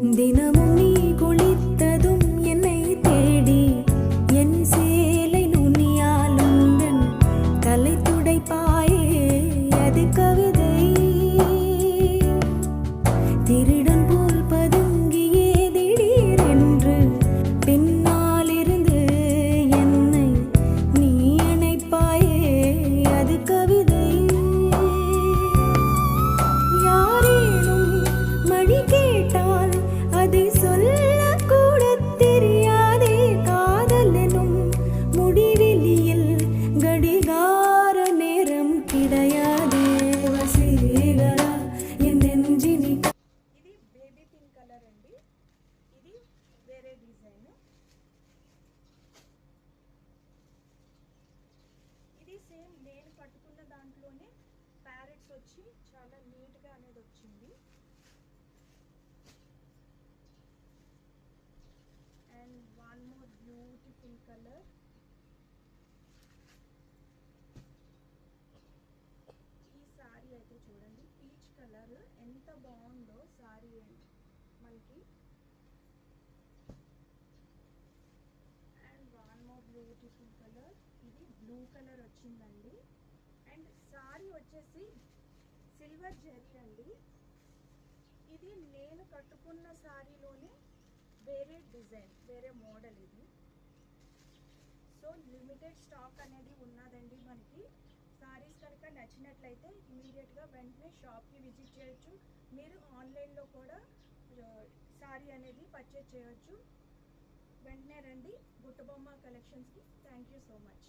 தினமும் நீ குளித்ததும் என்னை தேடி என் சேலை நுனியால் உந்தன் தலை துடைப்பாயே அது கவிதை திருடன் போல் பதுங்கியே திடீரென்று பின்னாலிருந்து என்னை நீ அணைப்பாயே அது கவிதை யாரேனும் மணி கேட்டால் அதை சொல்லக்கூட தெரியாதே காதல் எனும் முடிவெளியில் கடிகார நேரம் கிடையாதே வசீகரா என் நெஞ்சினி ఇది బేబీ పింక్ కలర్ అండి. ఇది వేరే డిజైన్. ఇది సేమ్ నేను కట్టుకున్న దాంట్లోనే ప్యారెట్స్ వచ్చి చాలా నీట్గా అనేది వచ్చింది. And one more beautiful colour. ఈ సారీ అయితే చూడండి, పీచ్ కలర్ ఎంత బాగుందో సారీ మనకి. And one more beautiful colour, ఇది బ్లూ కలర్ వచ్చిందండి. అండ్ సారీ వచ్చేసి సిల్వర్ జరీ అండి. ఇది నేను కట్టుకున్న సారీలోనే వేరే డిజైన్, వేరే మోడల్ ఇది. సో లిమిటెడ్ స్టాక్ అనేది ఉన్నదండి మనకి. సారీస్ కనుక నచ్చినట్లయితే ఇమీడియట్గా వెంటనే షాప్కి విజిట్ చేయొచ్చు. మీరు ఆన్లైన్లో కూడా సారీ అనేది పర్చేజ్ చేయొచ్చు. వెంటనే రండి బుట్టబొమ్మ కలెక్షన్స్కి. Thank you so much.